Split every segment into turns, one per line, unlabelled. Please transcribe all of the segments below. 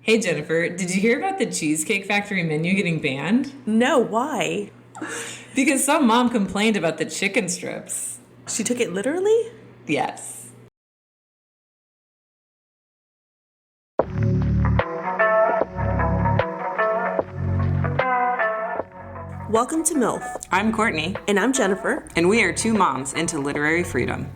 Hey Jennifer, did you hear about the Cheesecake Factory menu getting banned?
No, why?
Because some mom complained about the chicken strips.
She took it literally?
Yes.
Welcome to MILF.
I'm Courtney.
And I'm Jennifer.
And we are two moms into literary freedom.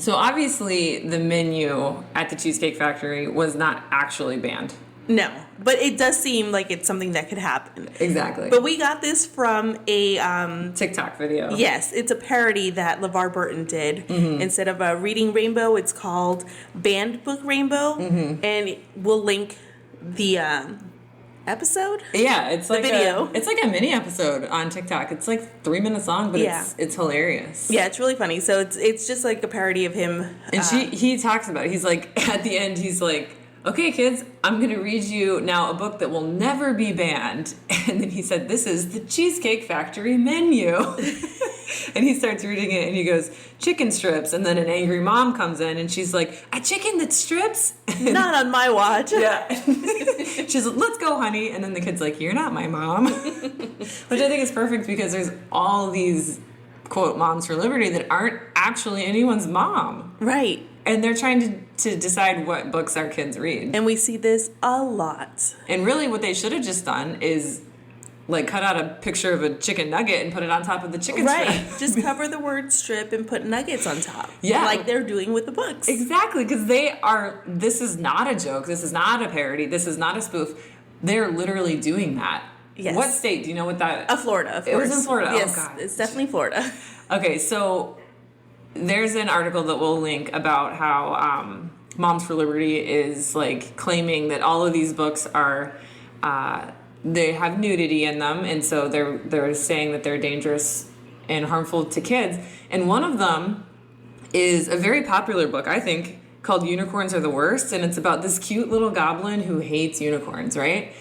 So obviously the menu at the Cheesecake Factory was not actually banned.
No, but it does seem like it's something that could happen.
Exactly.
But we got this from a...
TikTok video.
Yes, it's a parody that LeVar Burton did. Mm-hmm. Instead of a reading rainbow, it's called Banned Book Rainbow. Mm-hmm. And we'll link the episode.
Yeah, it's like
the video.
It's like a mini episode on TikTok. It's like 3 minutes long, but it's hilarious.
Yeah, it's really funny. So it's just like a parody of him.
And he talks about it. He's like, at the end, he's like, okay, kids, I'm going to read you now a book that will never be banned. And then he said, this is the Cheesecake Factory menu. And he starts reading it and he goes, chicken strips. And then an angry mom comes in and she's like, a chicken that strips?
Not on my watch.
Yeah. She's like, let's go, honey. And then the kid's like, you're not my mom. Which I think is perfect because there's all these, quote, moms for liberty that aren't actually anyone's mom.
Right.
And they're trying to decide what books our kids read.
And we see this a lot.
And really what they should have just done is like cut out a picture of a chicken nugget and put it on top of the chicken strip.
Right. Just cover the word strip and put nuggets on top.
Yeah.
Like they're doing with the books.
Exactly. Because this is not a joke. This is not a parody. This is not a spoof. They're literally doing that.
Yes.
What state? Do you know what that...
Florida, of course.
It was in Florida.
Yes,
oh, God.
It's definitely Florida.
Okay, so there's an article that we'll link about how Moms for Liberty is like claiming that all of these books are they have nudity in them, and so they're saying that they're dangerous and harmful to kids. And one of them is a very popular book, I think, called Unicorns Are the Worst, and it's about this cute little goblin who hates unicorns, right?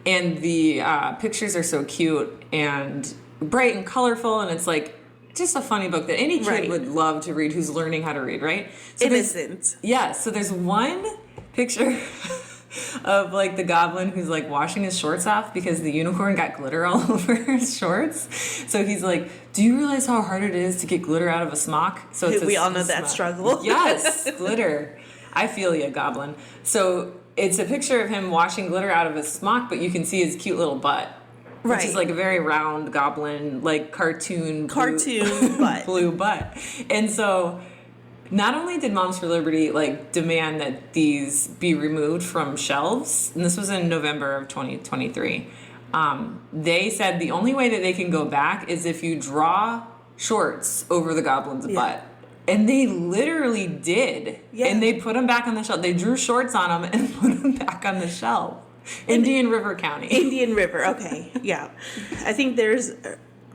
And the pictures are so cute and bright and colorful, and it's like just a funny book that any kid would love to read who's learning how to read, right? So
Innocent.
Yeah, so there's one picture of like the goblin who's like washing his shorts off because the unicorn got glitter all over his shorts. So he's like, do you realize how hard it is to get glitter out of a smock? So
we all know that struggle.
Yes, glitter. I feel you, goblin. So it's a picture of him washing glitter out of his smock, but you can see his cute little butt. Which is like a very round goblin, like cartoon
butt.
blue butt. And so not only did Moms for Liberty like demand that these be removed from shelves, and this was in November of 2023, they said the only way that they can go back is if you draw shorts over the goblin's butt. And they literally did. Yeah. And they put them back on the shelf. They drew shorts on them and put them back on the shelf. Indian River County.
Indian River, okay, yeah. I think there's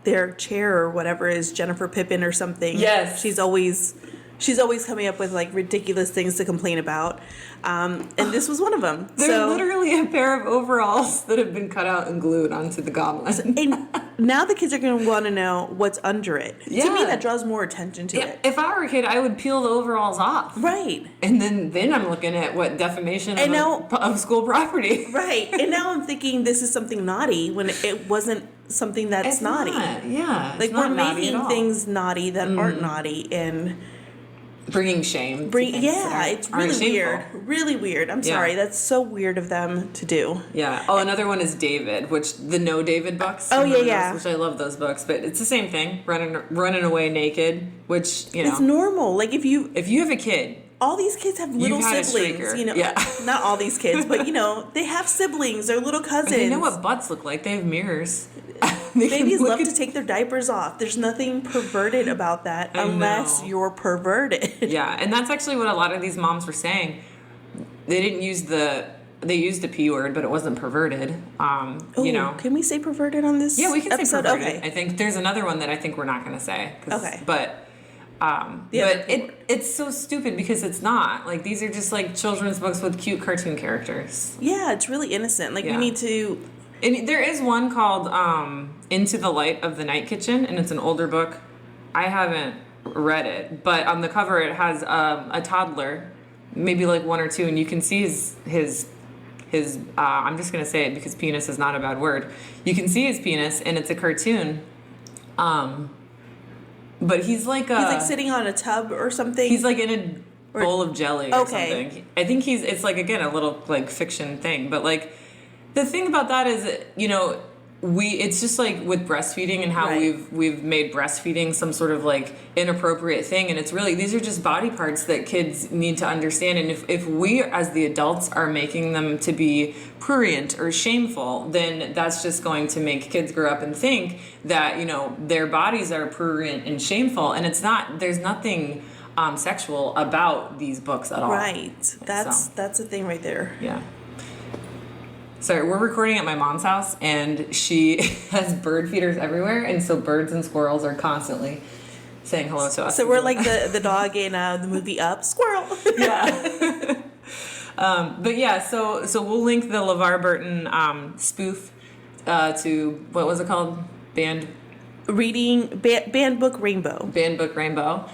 their chair or whatever is Jennifer Pippin or something.
Yes.
She's always coming up with like ridiculous things to complain about. And this was one of them.
There's literally a pair of overalls that have been cut out and glued onto the goblin.
And now the kids are going to want to know what's under it.
Yeah.
To me, that draws more attention to it.
If I were a kid, I would peel the overalls off.
Right.
And then I'm looking at what defamation of school property.
Right. And now I'm thinking this is something naughty when it wasn't something that's naughty.
Yeah.
Like we're making things naughty that aren't naughty and
bringing shame.
It's really weird. Really weird. I'm sorry. That's so weird of them to do.
Yeah. Oh, another one is David, the No David books.
Oh, yeah.
Which I love those books, but it's the same thing. Running away naked, which,
it's normal. Like if you
have a kid,
all these kids have little siblings, not all these kids, but they have siblings or little cousins.
But they know what butts look like. They have mirrors.
Babies love to take their diapers off. There's nothing perverted about that unless you're perverted.
Yeah, and that's actually what a lot of these moms were saying. They used the P word, but it wasn't perverted.
Can we say perverted on this?
Yeah, we can
episode?
say perverted.
Okay.
I think there's another one that I think we're not going to say.
Okay.
But it's so stupid because it's not. Like, these are just like children's books with cute cartoon characters.
Yeah, it's really innocent. Like we need to...
And there is one called Into the Light of the Night Kitchen, and it's an older book. I haven't read it, but on the cover it has a toddler, maybe like 1 or 2, and you can see his I'm just gonna say it because penis is not a bad word. You can see his penis, and it's a cartoon. But he's like
sitting on a tub or something.
He's like in a bowl of jelly or
okay.
something. I think it's like, again, a little like fiction thing, but like the thing about that is, you know, it's just like with breastfeeding and how we've made breastfeeding some sort of like inappropriate thing, and it's really, these are just body parts that kids need to understand, and if we as the adults are making them to be prurient or shameful, then that's just going to make kids grow up and think that, you know, their bodies are prurient and shameful, and it's not. There's nothing sexual about these books at all.
Right. That's the thing right there.
Yeah. Sorry, we're recording at my mom's house, and she has bird feeders everywhere, and so birds and squirrels are constantly saying hello to us.
So we're like the dog in the movie Up, squirrel.
Yeah. But yeah, so we'll link the LeVar Burton spoof to, what was it called? Banned
Book Rainbow.
Banned Book Rainbow.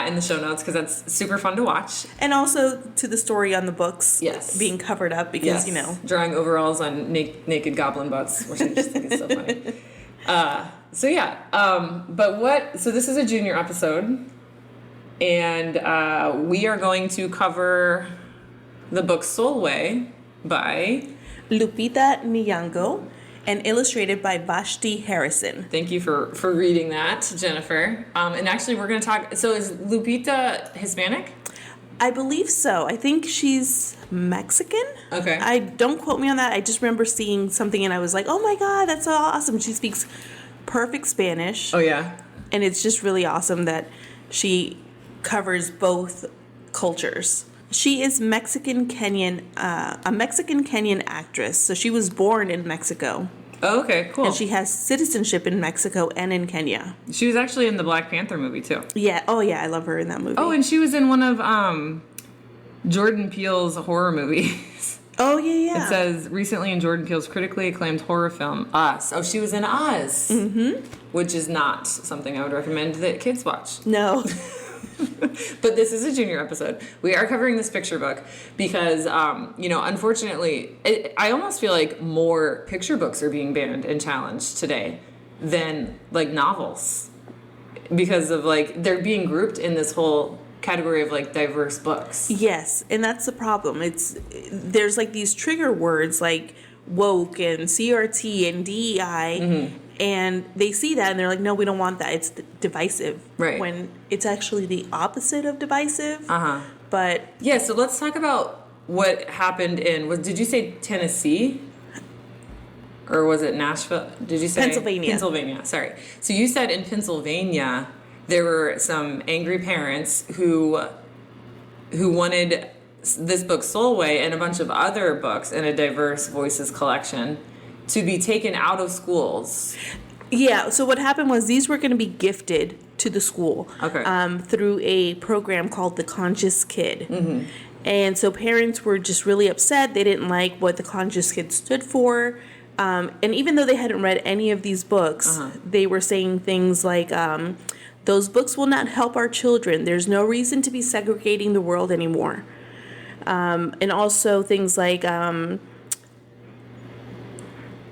In the show notes, because that's super fun to watch.
And also to the story on the books,
yes,
being covered up because, you know.
Drawing overalls on naked goblin butts, which I just think is so funny. So this is a junior episode, and we are going to cover the book Sulwe by
Lupita Nyong'o, and illustrated by Vashti Harrison.
Thank you for reading that, Jennifer. And actually, we're going to talk. So, is Lupita Hispanic?
I believe so. I think she's Mexican.
Okay.
Don't quote me on that. I just remember seeing something and I was like, oh my God, that's so awesome. She speaks perfect Spanish.
Oh, yeah.
And it's just really awesome that she covers both cultures. She is a Mexican-Kenyan actress. So she was born in Mexico.
Oh, okay, cool.
And she has citizenship in Mexico and in Kenya.
She was actually in the Black Panther movie, too.
Yeah. Oh, yeah. I love her in that movie.
Oh, and she was in one of Jordan Peele's horror movies.
Oh, yeah.
It says, recently in Jordan Peele's critically acclaimed horror film, Us. Oh, she was in Us. Mm-hmm. Which is not something I would recommend that kids watch.
No.
But this is a junior episode. We are covering this picture book because, unfortunately, I almost feel like more picture books are being banned and challenged today than, like, novels. Because of, like, they're being grouped in this whole category of, like, diverse books.
Yes, and that's the problem. There's, like, these trigger words, like woke and CRT and DEI, mm-hmm. And they see that and they're like, no, we don't want that. It's divisive.
Right.
When it's actually the opposite of divisive.
Uh-huh.
But
yeah, so let's talk about what happened did you say Tennessee? Or was it Nashville? Did you say? Pennsylvania, sorry. So you said in Pennsylvania there were some angry parents who wanted this book Sulwe and a bunch of other books in a Diverse Voices collection to be taken out of schools.
Yeah, so what happened was these were going to be gifted to the school through a program called The Conscious Kid. Mm-hmm. And so parents were just really upset. They didn't like what The Conscious Kid stood for. And even though they hadn't read any of these books, they were saying things like, those books will not help our children. There's no reason to be segregating the world anymore. And also things like...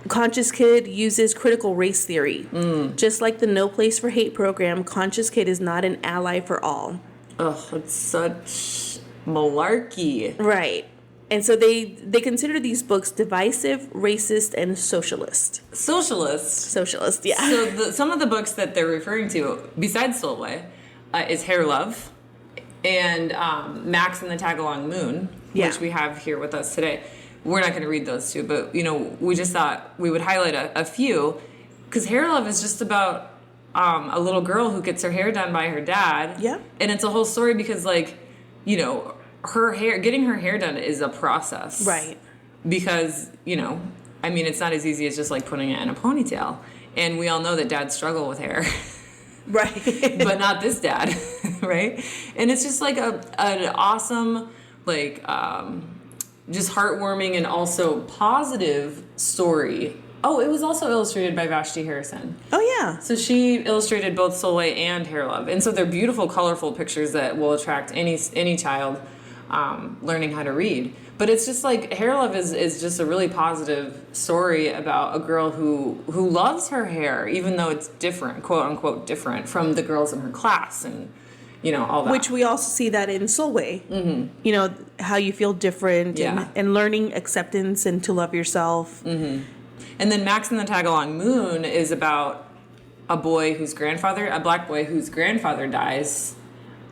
Conscious Kid uses critical race theory. Just like the No Place for Hate program, Conscious Kid is not an ally for all.
Ugh, it's such malarkey.
Right. And so they consider these books divisive, racist, and socialist. Socialist, yeah.
So some of the books that they're referring to, besides Sulwe, is Hair Love and Max and the Tagalong Moon, which we have here with us today. We're not going to read those two, but, we just thought we would highlight a few, because Hair Love is just about a little girl who gets her hair done by her dad.
Yeah.
And it's a whole story because, getting her hair done is a process.
Right.
Because, it's not as easy as just, putting it in a ponytail. And we all know that dads struggle with hair.
Right.
But not this dad, right? And it's just, an awesome, just heartwarming and also positive story Oh, it was also illustrated by Vashti Harrison.
Oh, yeah.
So she illustrated both Sulwe and Hair Love. And so they're beautiful, colorful pictures that will attract any child learning how to read. But it's just like Hair Love is just a really positive story about a girl who loves her hair, even though it's different, quote unquote different, from the girls in her class and, you know, all that.
Which we also see that in Sulwe. Mm-hmm. You know, how you feel different and learning acceptance and to love yourself.
Mm-hmm. And then Max and the Tagalong Moon is about a black boy whose grandfather dies.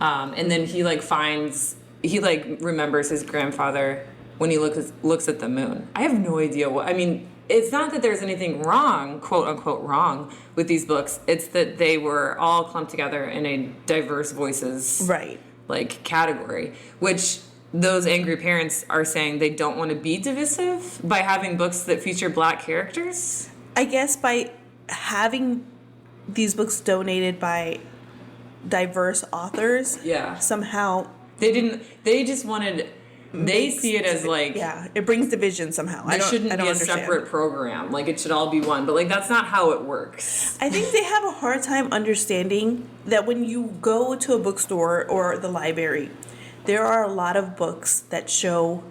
And then he remembers his grandfather when he looks at the moon. I have no idea it's not that there's anything wrong, quote unquote wrong, with these books. It's that they were all clumped together in a diverse voices category, which those angry parents are saying they don't want to be divisive by having books that feature black characters.
I guess by having these books donated by diverse authors, somehow
they see it as
it brings division somehow.
There shouldn't be a separate program. Like, it should all be one. But, like, that's not how it works.
I think they have a hard time understanding that when you go to a bookstore or the library, there are a lot of books that show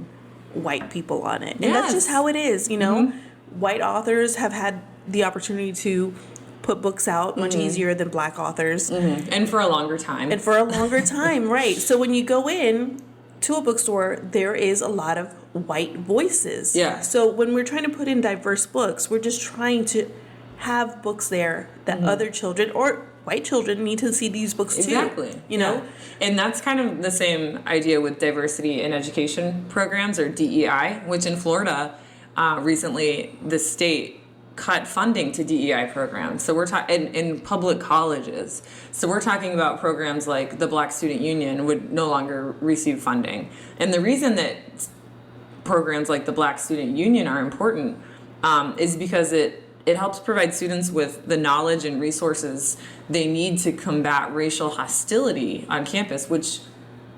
white people on it. And that's just how it is, you know? Mm-hmm. White authors have had the opportunity to put books out much easier than black authors.
Mm-hmm. And for a longer time.
Right. So when you go in to a bookstore, there is a lot of white voices.
Yeah.
So when we're trying to put in diverse books, we're just trying to have books there that other children or white children need to see these books too.
Exactly.
You know?
And that's kind of the same idea with diversity in education programs, or DEI, which in Florida, recently the state cut funding to DEI programs. So we're talking in public colleges. So we're talking about programs like the Black Student Union would no longer receive funding. And the reason that programs like the Black Student Union are important is because it helps provide students with the knowledge and resources they need to combat racial hostility on campus, which,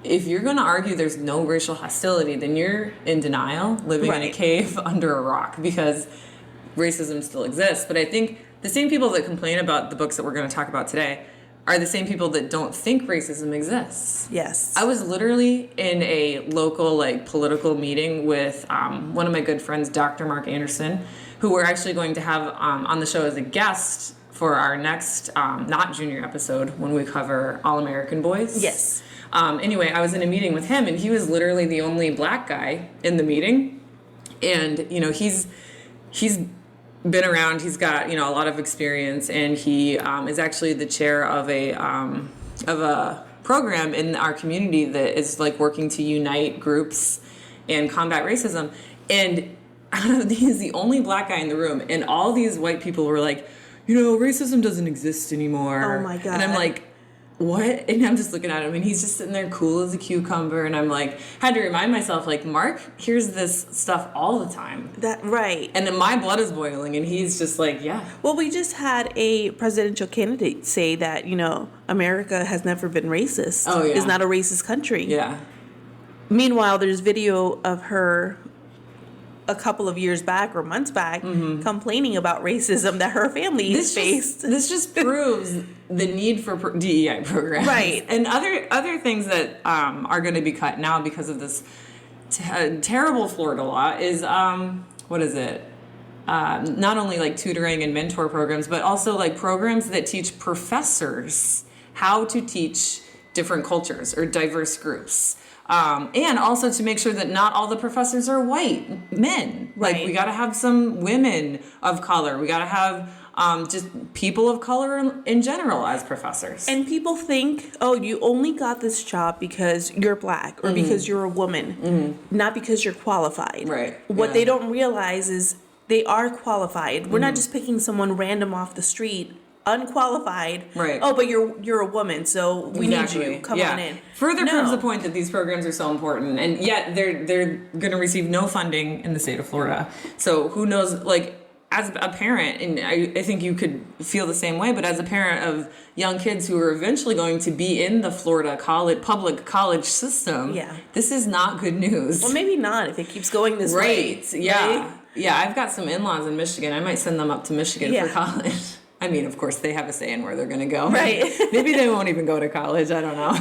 if you're going to argue there's no racial hostility, then you're in denial, living in a cave under a rock, because racism still exists. But I think the same people that complain about the books that we're going to talk about today are the same people that don't think racism exists.
Yes.
I was literally in a local political meeting with one of my good friends, Dr. Mark Anderson, who we're actually going to have on the show as a guest for our next not junior episode when we cover All American Boys.
Yes.
Anyway, I was in a meeting with him, and he was literally the only black guy in the meeting. And, you know, he's been around, he's got, you know, a lot of experience, and he is actually the chair of a program in our community that is working to unite groups and combat racism. And he's the only black guy in the room, and all these white people were like, you know, racism doesn't exist anymore.
Oh my God.
And I'm like, what? And I'm just looking at him, and he's just sitting there cool as a cucumber, and I'm like, had to remind myself, Mark hears this stuff all the time.
Right.
And then my blood is boiling, and he's just like, yeah.
Well, we just had a presidential candidate say that, you know, America has never been racist.
Oh, yeah.
It's not a racist country.
Yeah.
Meanwhile, there's video of her a couple of years back or months back complaining about racism that her family faced.
This just proves the need for DEI programs.
Right.
And other things that are going to be cut now because of this terrible Florida law is, what is it? Not only tutoring and mentor programs, but also programs that teach professors how to teach different cultures or diverse groups. And also to make sure that not all the professors are white men.
Right.
We got to have some women of color. We got to have just people of color in general as professors.
And people think, oh, you only got this job because you're black or because you're a woman, not because you're qualified.
Right.
What they don't realize is they are qualified. We're not just picking someone random off the street, unqualified.
Right.
Oh, but you're a woman, so we need you. Come on in.
Further proves the point that these programs are so important, and yet they're going to receive no funding in the state of Florida. So who knows? As a parent, and I think you could feel the same way, but as a parent of young kids who are eventually going to be in the Florida public college system, this is not good news.
Well, maybe not if it keeps going this way.
Yeah.
Right?
Yeah, I've got some in-laws in Michigan. I might send them up to Michigan for college. I mean, of course, they have a say in where they're going to go.
Right.
Maybe they won't even go to college. I don't know.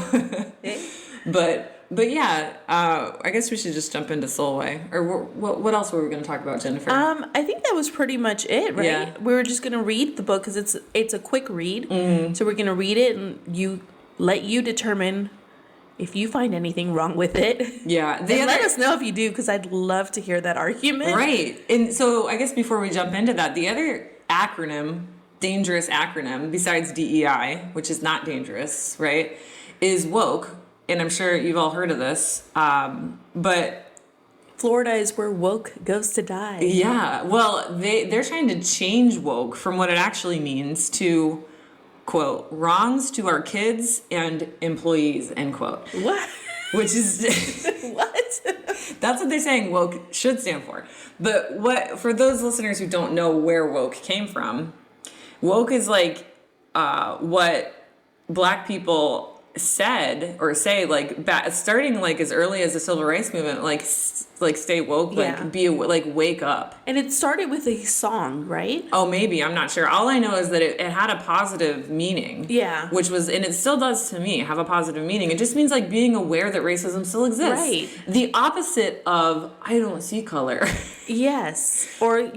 But yeah, I guess we should just jump into Sulwe. Or what else were we going to talk about, Jennifer?
I think that was pretty much it, right?
Yeah.
We were just going to read the book because it's a quick read. Mm-hmm. So we're going to read it and let you determine if you find anything wrong with it.
Yeah.
Let us know if you do, because I'd love to hear that argument.
Right. And so I guess before we jump into that, the other dangerous acronym, besides DEI, which is not dangerous, right, is woke. And I'm sure you've all heard of this. But
Florida is where woke goes to die.
Yeah. Well, they're trying to change woke from what it actually means to, quote, wrongs to our kids and employees, end quote.
What?
Which is
what?
That's what they're saying woke should stand for. But for those listeners who don't know where woke came from, woke is like what black people said or say, like starting like as early as the civil rights movement, like stay woke, like wake up.
And it started with a song, right?
Oh, maybe, I'm not sure. All I know is that it had a positive meaning. Yeah. Which was, and it still does to me, have a positive meaning. It just means like being aware that racism still exists. Right. The opposite of I don't see color. Yes.
Or,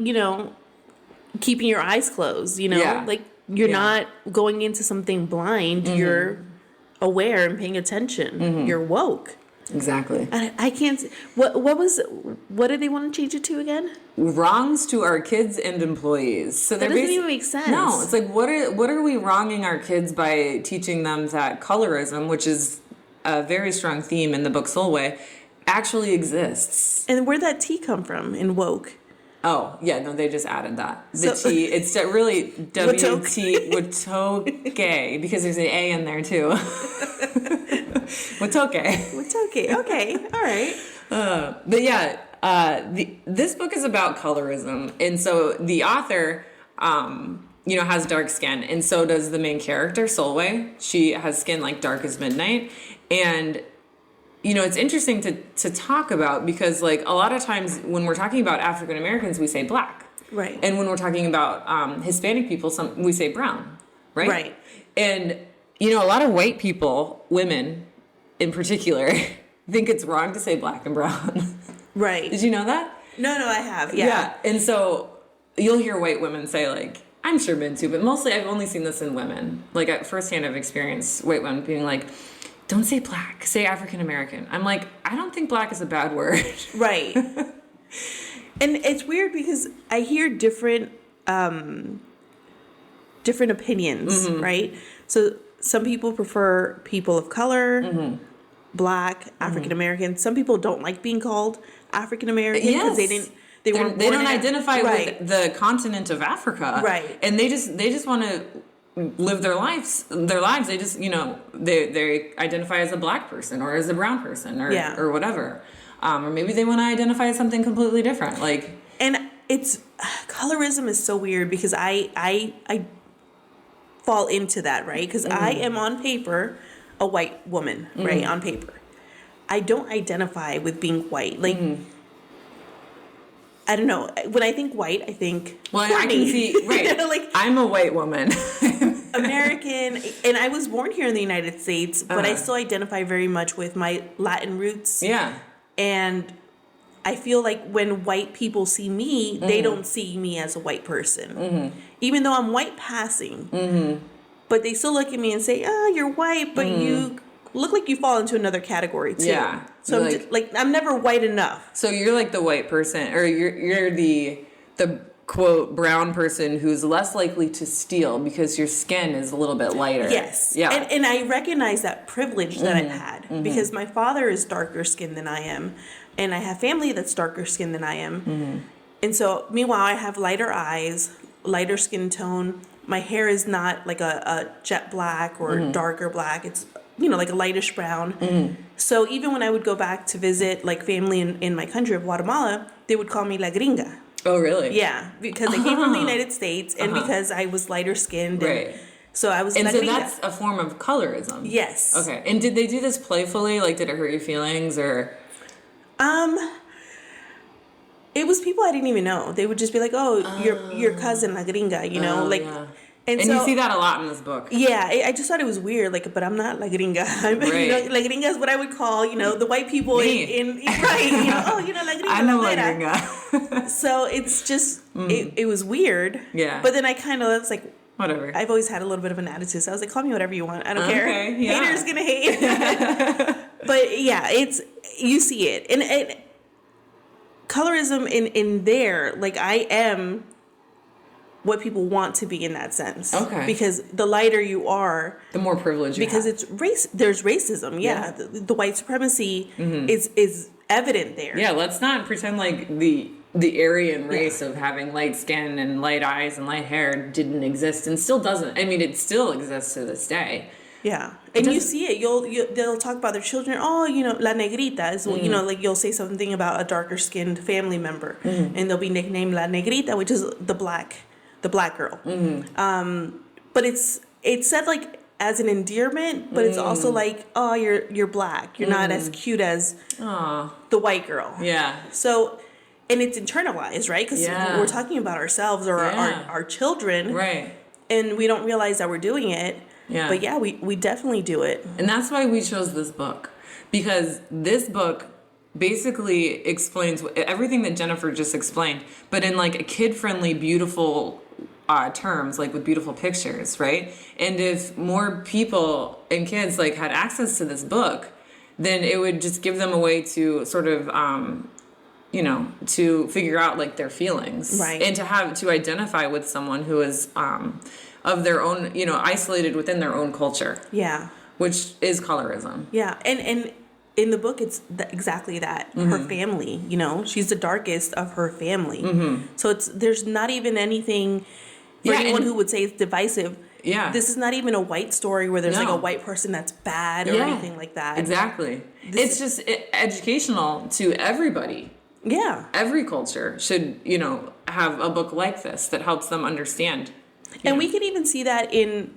keeping your eyes closed, like you're not going into something blind. Mm-hmm. You're aware and paying attention. Mm-hmm. You're woke.
Exactly.
I can't. What did they want to change it to again?
Wrongs to our kids and employees. So
that doesn't even make sense.
No, it's like what are we wronging our kids by teaching them that colorism, which is a very strong theme in the book Sulwe, actually exists.
And where'd that T come from in woke?
Oh, yeah, no, they just added that. The T, it's really W-T, Watoke, because there's an A in there, too. Watoke, okay, all right. But yeah, this book is about colorism. And so the author, has dark skin, and so does the main character, Sulwe. She has skin like dark as midnight. And it's interesting to talk about because, like, a lot of times when we're talking about African Americans, we say black. Right. And when we're talking about Hispanic people, we say brown. Right? Right. And, a lot of white people, women in particular, think it's wrong to say black and brown. Right. Did you know that?
No, I have. Yeah.
And so you'll hear white women say, like, I'm sure men too, but mostly I've only seen this in women. Like, at firsthand, I've experienced white women being like, don't say black, say African American. I'm like, I don't think black is a bad word. Right.
And it's weird because I hear different opinions, mm-hmm. right? So some people prefer people of color, mm-hmm. black, African American. Mm-hmm. Some people don't like being called African American because they
don't identify with the continent of Africa. Right. And they just want to live their lives. They just, they identify as a black person or as a brown person or whatever. Or maybe they want to identify as something completely different. Like,
and it's colorism is so weird because I fall into that, right? Because mm-hmm. I am on paper a white woman, mm-hmm. right? On paper. I don't identify with being white. Like, mm-hmm. I don't know. When I think white, I think
I can see, right. Like, I'm a white woman.
American, and I was born here in the United States, but I still identify very much with my Latin roots. Yeah. And I feel like when white people see me, mm-hmm. they don't see me as a white person. Mm-hmm. Even though I'm white passing. Mm-hmm. But they still look at me and say, you're white, but mm-hmm. you look like you fall into another category too. Yeah. So I'm never white enough.
So you're like the white person, or you're the quote brown person who's less likely to steal because your skin is a little bit lighter.
Yes. Yeah. And I recognize that privilege that mm-hmm. I've had mm-hmm. because my father is darker skinned than I am, and I have family that's darker skinned than I am. Mm-hmm. And so meanwhile I have lighter eyes, lighter skin tone. My hair is not like a jet black or mm-hmm. darker black. It's like a lightish brown. Mm-hmm. So even when I would go back to visit like family in my country of Guatemala, they would call me La Gringa.
Oh, really?
Yeah, because I came from the United States and because I was lighter skinned. Right. So I was
La Gringa. So that's a form of colorism. Yes. Okay. And did they do this playfully? Like, did it hurt your feelings or?
It was people I didn't even know. They would just be like, "Oh, your cousin La Gringa," you know, like.
Yeah.
And
so,
you
see that a lot in this book.
Yeah, I just thought it was weird, like, but I'm not La Gringa.
Right.
You know, La Gringa is what I would call, you know, the white people in right, you know, La Gringa.
I know La Gringa.
So it's just, it was weird.
Yeah.
But then I kind of was like,
whatever.
I've always had a little bit of an attitude, so I was like, call me whatever you want. I don't care.
Yeah.
Haters gonna hate. But yeah, you see it. And colorism in there, like, I am what people want to be in that sense.
Okay.
Because the lighter you are,
the more privilege you
because
have.
it's race. There's racism. Yeah. The white supremacy is evident there.
Yeah. Let's not pretend like the Aryan race of having light skin and light eyes and light hair didn't exist and still doesn't. I mean, it still exists to this day.
Yeah, and you see it. They'll talk about their children. Oh, you know, la negrita is you know, like, you'll say something about a darker skinned family member, and they'll be nicknamed la negrita, which is the black girl. But it's said like as an endearment, but it's also like, oh, you're black. You're not as cute as the white girl.
Yeah.
So, and it's internalized, right? Because we're talking about ourselves or our children,
right?
And we don't realize that we're doing it.
Yeah.
But yeah, we definitely do it.
And that's why we chose this book. Because this book basically explains everything that Jennifer just explained, but in like a kid-friendly, beautiful terms, like with beautiful pictures, right? And if more people and kids like had access to this book, then it would just give them a way to sort of, you know, to figure out like their feelings.
Right.
And to identify with someone who is, of their own, you know, isolated within their own culture.
Yeah.
Which is colorism.
Yeah. And in the book, it's exactly that. Her family, you know, she's the darkest of her family. So there's not even anything for anyone who would say it's divisive.
Yeah.
This is not even a white story where there's like a white person that's bad or anything like that.
Exactly. It's just educational to everybody.
Yeah.
Every culture should, you know, have a book like this that helps them understand.
And we can even see that in,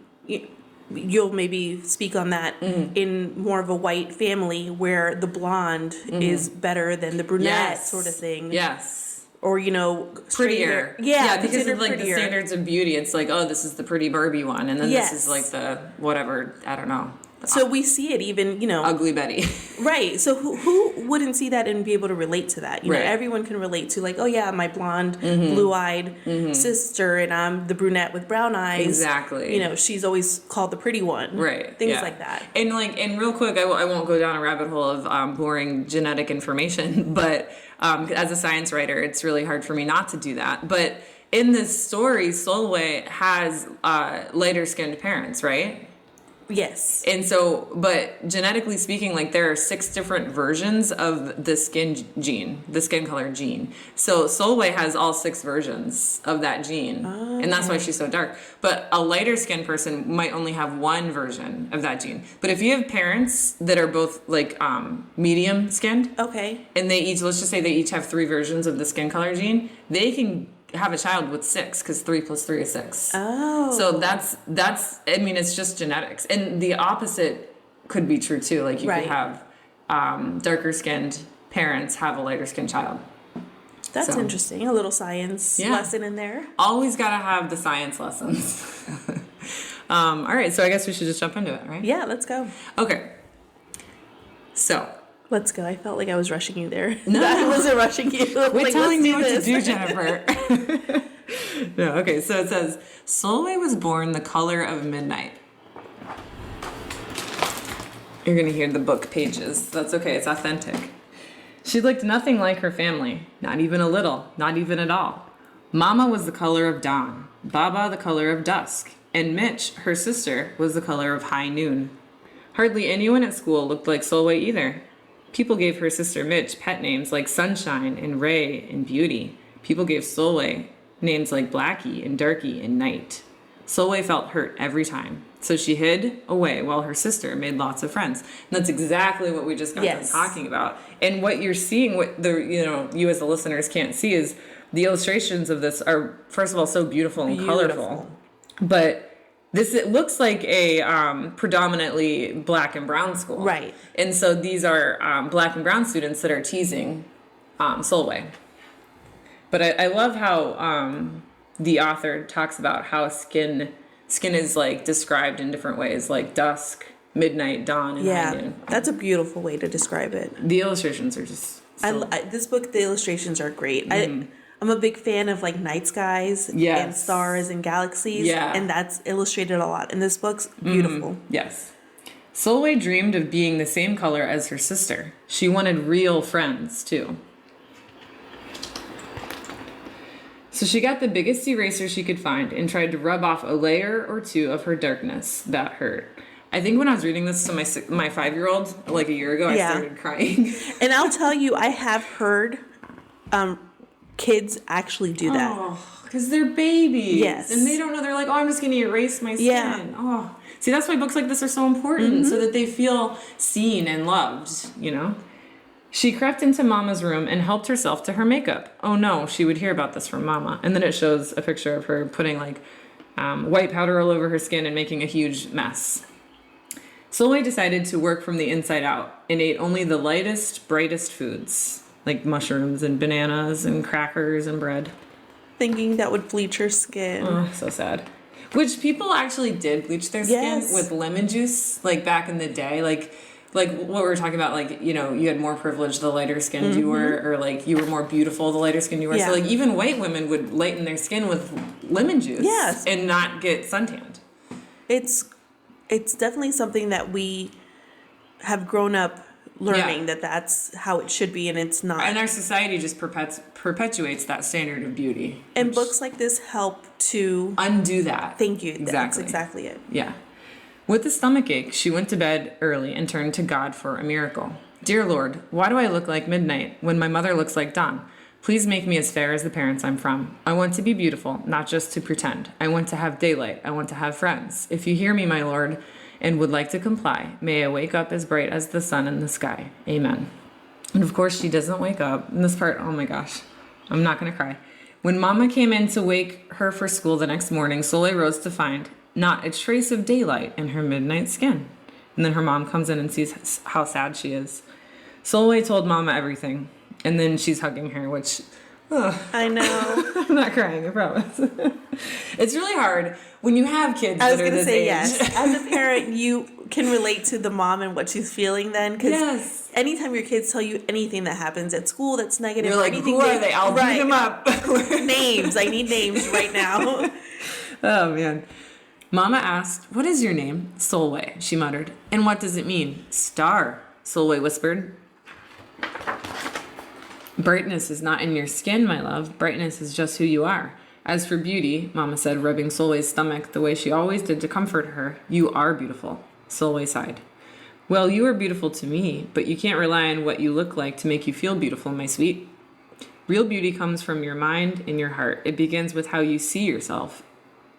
you'll maybe speak on that, in more of a white family where the blonde is better than the brunette sort of thing.
Yes.
Or, you know,
prettier.
Yeah,
because of like
prettier.
the standards of beauty. It's like, oh, this is the pretty Barbie one. And then this is like the whatever, I don't know.
So we see it even, you know.
Ugly Betty.
Right. So who wouldn't see that and be able to relate to that? You know, everyone can relate to like, oh yeah, my blonde, blue-eyed sister, and I'm the brunette with brown eyes.
Exactly.
You know, she's always called the pretty one.
Right.
Things like that.
And real quick, I won't go down a rabbit hole of boring genetic information, but as a science writer, it's really hard for me not to do that. But in this story, Sulwe has lighter skinned parents, right?
Yes.
And so, but genetically speaking, like there are 6 different versions of the skin gene, the skin color gene. So Sulwe has all 6 versions of that gene. Oh. And that's why she's so dark. But a lighter skinned person might only have 1 version of that gene. But if you have parents that are both like medium skinned.
Okay.
And they each, let's just say they each have 3 versions of the skin color gene, they can have a child with 6 because 3 + 3 is 6.
Oh.
So that's I mean, it's just genetics. And the opposite could be true too. Like you could have darker skinned parents have a lighter skinned child.
That's interesting. A little science lesson in there.
Always got to have the science lessons. All right. So I guess we should just jump into it, right?
Yeah, let's go.
Okay. So.
Let's go. I felt like I was rushing you there.
No.
I wasn't rushing you.
Quit telling me what to do, Jennifer. No, okay, so it says, Sulwe was born the color of midnight. You're going to hear the book pages. That's okay, it's authentic. She looked nothing like her family. Not even a little. Not even at all. Mama was the color of dawn. Baba the color of dusk. And Mitch, her sister, was the color of high noon. Hardly anyone at school looked like Sulwe either. People gave her sister Mitch pet names like Sunshine and Ray and Beauty. People gave Sulwe names like Blackie and Darky and Night. Sulwe felt hurt every time, so she hid away while her sister made lots of friends. And that's exactly what we just got done talking about. And what you're seeing, what you as the listeners can't see, is the illustrations of this are, first of all, so beautiful and colorful. But it looks like a predominantly black and brown school.
Right.
And so these are black and brown students that are teasing Sulwe. But I love how the author talks about how skin is like described in different ways, like dusk, midnight, dawn, and high noon.
That's a beautiful way to describe it.
The illustrations are just
this book, the illustrations are great. I'm a big fan of like night skies and stars and galaxies, and that's illustrated a lot. And this book's beautiful.
Yes. Sulwe dreamed of being the same color as her sister. She wanted real friends, too. So she got the biggest eraser she could find and tried to rub off a layer or two of her darkness. That hurt. I think when I was reading this to my 5-year-old, like a year ago, I started crying.
And I'll tell you, I have heard kids actually do that.
Oh, because they're babies.
Yes.
And they don't know. They're like, oh, I'm just going to erase my skin.
Yeah.
Oh. See, that's why books like this are so important, so that they feel seen and loved, you know? She crept into Mama's room and helped herself to her makeup. Oh no, she would hear about this from Mama. And then it shows a picture of her putting like white powder all over her skin and making a huge mess. Sulwe decided to work from the inside out and ate only the lightest, brightest foods, like mushrooms and bananas and crackers and bread.
Thinking that would bleach her skin.
Oh, so sad. Which people actually did bleach their skin with lemon juice, like back in the day. Like what we were talking about, like, you know, you had more privilege the lighter skinned you were, or like you were more beautiful the lighter skinned you were. So like even white women would lighten their skin with lemon juice and not get suntanned.
It's definitely something that we have grown up learning that that's how it should be, and it's not.
And our society just perpetuates that standard of beauty.
And books like this help to
undo that.
Thank you.
Exactly.
That's exactly it.
Yeah. With a stomach ache, she went to bed early and turned to God for a miracle. Dear Lord, why do I look like midnight when my mother looks like dawn? Please make me as fair as the parents I'm from. I want to be beautiful, not just to pretend. I want to have daylight. I want to have friends. If you hear me, my Lord, and would like to comply, may I wake up as bright as the sun in the sky. Amen. And of course, she doesn't wake up. In this part, oh my gosh, I'm not going to cry. When Mama came in to wake her for school the next morning, Sulwe rose to find not a trace of daylight in her midnight skin. And then her mom comes in and sees how sad she is. Sulwe told Mama everything. And then she's hugging her, which...
I know.
I'm not crying, I promise. It's really hard when you have kids that are this age.
Yes. As a parent, you can relate to the mom and what she's feeling then. Because anytime your kids tell you anything that happens at school that's negative,
you're like,
anything
who are they? I'll beat them up.
Names. I need names right now.
Oh, man. Mama asked, what is your name? Sulwe, she muttered. And what does it mean? Star, Sulwe whispered. Brightness is not in your skin, my love. Brightness is just who you are. As for beauty, Mama said, rubbing Sulwe's stomach the way she always did to comfort her, you are beautiful. Sulwe sighed. Well, you are beautiful to me, but you can't rely on what you look like to make you feel beautiful, my sweet. Real beauty comes from your mind and your heart. It begins with how you see yourself,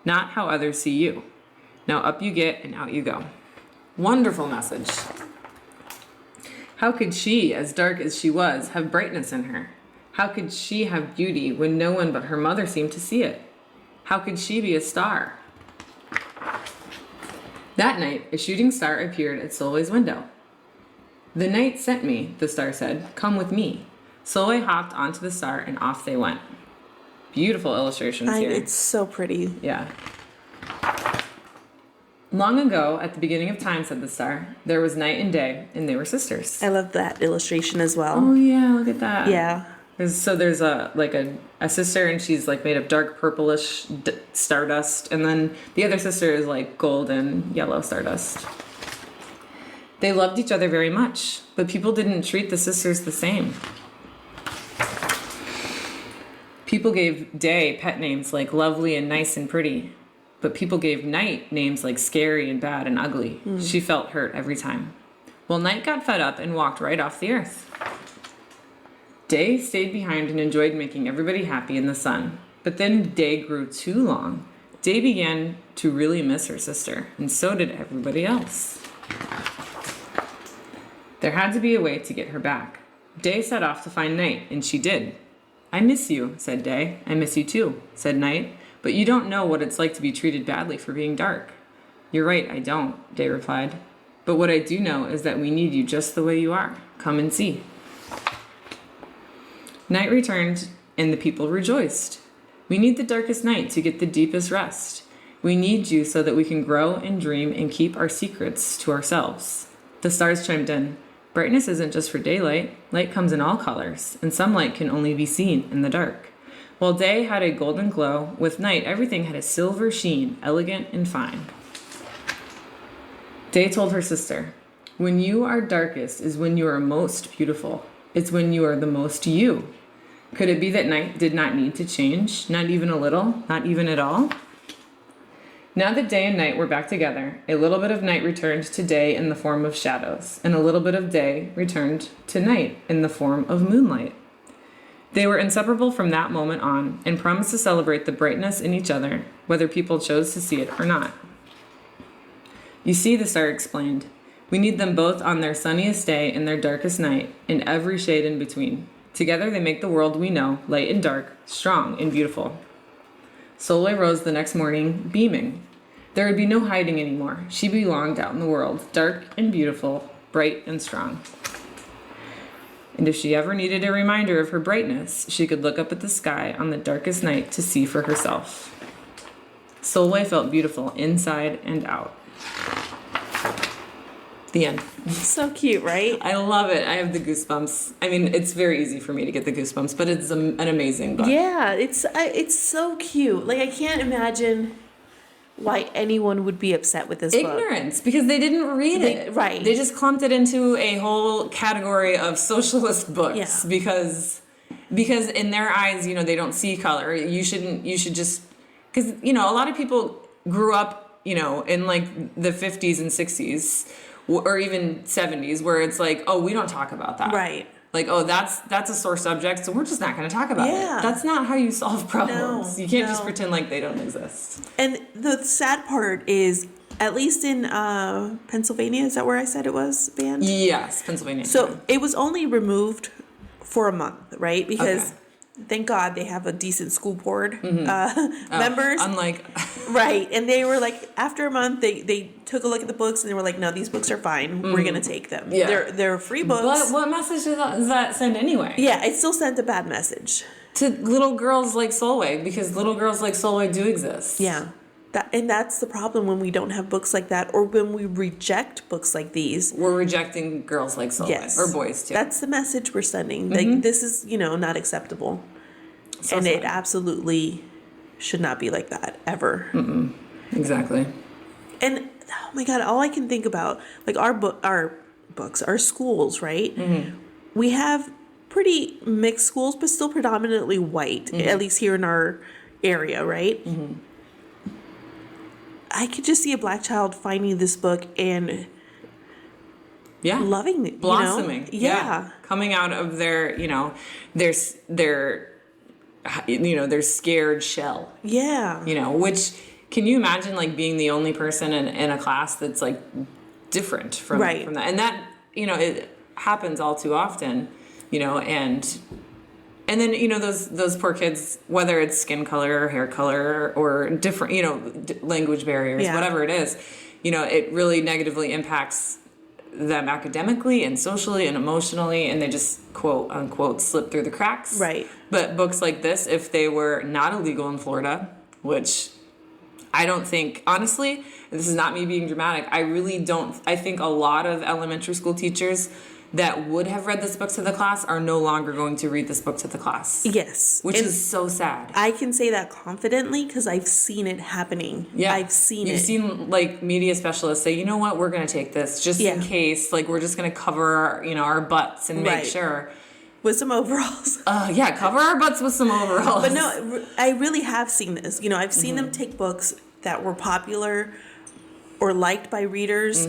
not how others see you. Now up you get and out you go. Wonderful message. How could she, as dark as she was, have brightness in her? How could she have beauty when no one but her mother seemed to see it? How could she be a star? That night, a shooting star appeared at Sulwe's window. The night sent me, the star said. Come with me. Sulwe hopped onto the star and off they went. Beautiful illustrations here.
It's so pretty.
Yeah. Long ago, at the beginning of time, said the star, there was night and day, and they were sisters.
I love that illustration as well.
Oh, yeah, look at that.
Yeah.
There's a sister, and she's like made of dark purplish stardust, and then the other sister is like golden yellow stardust. They loved each other very much, but people didn't treat the sisters the same. People gave Day pet names like lovely and nice and pretty. But people gave Night names like scary and bad and ugly. She felt hurt every time. Well, Night got fed up and walked right off the earth. Day stayed behind and enjoyed making everybody happy in the sun. But then Day grew too long. Day began to really miss her sister, and so did everybody else. There had to be a way to get her back. Day set off to find Night, and she did. I miss you, said Day. I miss you too, said Night. But you don't know what it's like to be treated badly for being dark. You're right, I don't, Day replied. But what I do know is that we need you just the way you are. Come and see. Night returned and the people rejoiced. We need the darkest night to get the deepest rest. We need you so that we can grow and dream and keep our secrets to ourselves. The stars chimed in. Brightness isn't just for daylight. Light comes in all colors, and some light can only be seen in the dark. While day had a golden glow, with night everything had a silver sheen, elegant and fine. Day told her sister, when you are darkest is when you are most beautiful. It's when you are the most you. Could it be that night did not need to change? Not even a little? Not even at all? Now that day and night were back together, a little bit of night returned to day in the form of shadows, and a little bit of day returned to night in the form of moonlight. They were inseparable from that moment on, and promised to celebrate the brightness in each other, whether people chose to see it or not. You see, the star explained, we need them both on their sunniest day and their darkest night, in every shade in between. Together they make the world we know, light and dark, strong and beautiful. Sulwe rose the next morning, beaming. There would be no hiding anymore. She belonged out in the world, dark and beautiful, bright and strong. And if she ever needed a reminder of her brightness, she could look up at the sky on the darkest night to see for herself. Sulwe felt beautiful inside and out. The end.
So cute, right?
I love it. I have the goosebumps. I mean, it's very easy for me to get the goosebumps, but it's an amazing book.
Yeah, it's so cute. Like, I can't imagine why anyone would be upset with this book.
Ignorance, because they didn't read it.
Right.
They just clumped it into a whole category of socialist books because in their eyes, they don't see color. You should just, because, a lot of people grew up, in like the 50s and 60s. Or even 70s, where it's like, oh, we don't talk about that.
Right.
Like, oh, that's a sore subject, so we're just not going to talk about it. That's not how you solve problems. You can't just pretend like they don't exist.
And the sad part is, at least in Pennsylvania, is that where I said it was banned?
Yes, Pennsylvania.
So it was only removed for a month, right? Because thank God they have a decent school board members.
Unlike...
Right. And they were like, after a month, they took a look at the books and they were like, no, these books are fine. We're going to take them. Yeah. They're free books.
What message does that send anyway?
Yeah, it still sent a bad message.
To little girls like Sulwe, because little girls like Sulwe do exist.
Yeah. And that's the problem when we don't have books like that, or when we reject books like these.
We're rejecting girls like Sulwe. Yes. Or boys, too.
That's the message we're sending. Like, this is, not acceptable. So and sad. It absolutely should not be like that, ever.
Exactly.
And, oh my God, all I can think about, like, our books, our schools, right? We have pretty mixed schools, but still predominantly white, at least here in our area, right? I could just see a black child finding this book and loving it,
blossoming, coming out of their their scared shell, which, can you imagine, like, being the only person in a class that's like different from that, and that it happens all too often, and then, those poor kids, whether it's skin color or hair color or different, language barriers, whatever it is, it really negatively impacts them academically and socially and emotionally, and they just, quote unquote, slip through the cracks. Right. But books like this, if they were not illegal in Florida, which I don't think, honestly, this is not me being dramatic, I think a lot of elementary school teachers that would have read this book to the class are no longer going to read this book to the class. Yes. Which is so sad.
I can say that confidently because I've seen it happening. Yeah. I've seen it.
You've seen, like, media specialists say, you know what, we're going to take this just in case. Like, we're just going to cover, our butts and make sure.
With some overalls.
Cover our butts with some overalls.
But no, I really have seen this. I've seen them take books that were popular or liked by readers,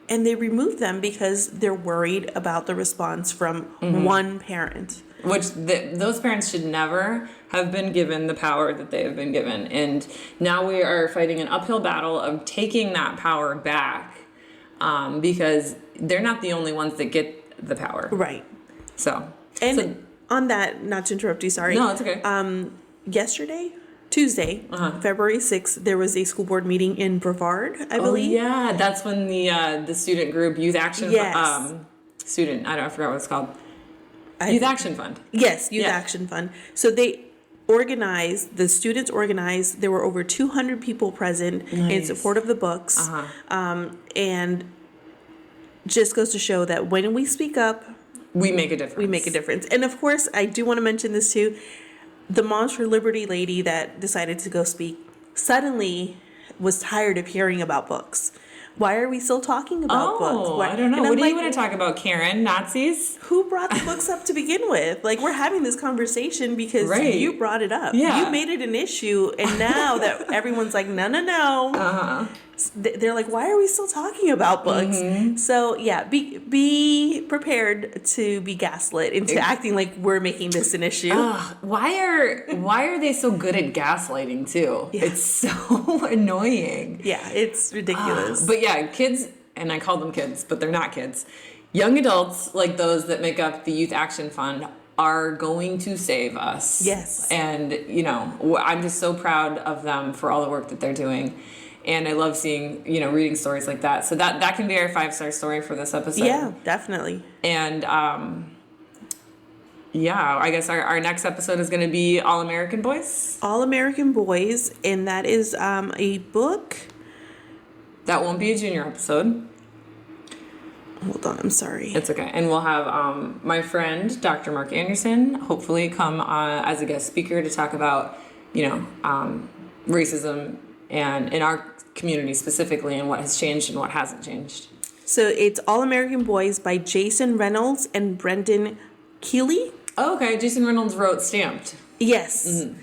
and they remove them because they're worried about the response from one parent.
Which those parents should never have been given the power that they have been given. And now we are fighting an uphill battle of taking that power back because they're not the only ones that get the power. Right.
On that, not to interrupt you, sorry.
No, it's okay.
Tuesday, February 6th, there was a school board meeting in Brevard, I believe.
Yeah, that's when the student group, Youth Action, student, I forgot what it's called. Youth Action Fund.
Yes, Youth Action Fund. So the students organized, there were over 200 people present in support of the books. And just goes to show that when we speak up,
we make a difference.
And of course, I do want to mention this too. The Moms for Liberty lady that decided to go speak suddenly was tired of hearing about books. Why are we still talking about books?
I don't know. What do you want to talk about, Karen? Nazis?
Who brought the books up to begin with? Like, we're having this conversation because you brought it up.
Yeah.
You made it an issue, and now that everyone's like, no. They're like, why are we still talking about books? So, yeah, be prepared to be gaslit into acting like we're making this an issue.
Why are they so good at gaslighting, too? Yeah. It's so annoying.
Yeah, it's ridiculous.
But yeah, kids, and I call them kids, but they're not kids. Young adults, like those that make up the Youth Action Fund, are going to save us.
Yes.
And, I'm just so proud of them for all the work that they're doing. And I love seeing, reading stories like that. So that can be our 5-star story for this episode.
Yeah, definitely.
And, I guess our next episode is going to be All American Boys.
All American Boys, and that is a book.
That won't be a junior episode.
Hold on, I'm sorry.
It's okay. And we'll have my friend, Dr. Mark Anderson, hopefully come as a guest speaker to talk about, racism and in our community specifically, and what has changed and what hasn't changed.
So it's All American Boys by Jason Reynolds and Brendan Keeley.
Oh, okay. Jason Reynolds wrote Stamped.
Yes. Mm-hmm.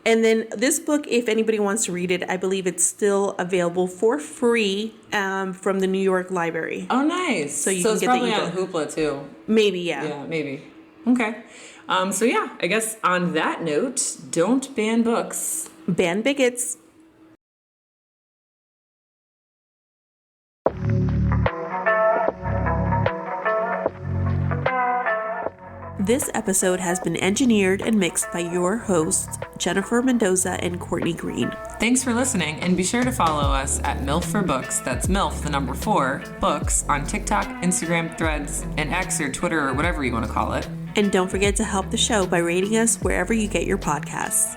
And then this book, if anybody wants to read it, I believe it's still available for free from the New York Library.
Oh, nice. So you can get probably on Hoopla too.
Maybe, yeah.
Yeah, maybe. Okay. I guess on that note, don't ban books.
Ban bigots. This episode has been engineered and mixed by your hosts, Jennifer Mendoza and Courtney Green.
Thanks for listening, and be sure to follow us at MILF for Books. That's MILF, the number 4, books, on TikTok, Instagram, Threads, and X or Twitter or whatever you want to call it.
And don't forget to help the show by rating us wherever you get your podcasts.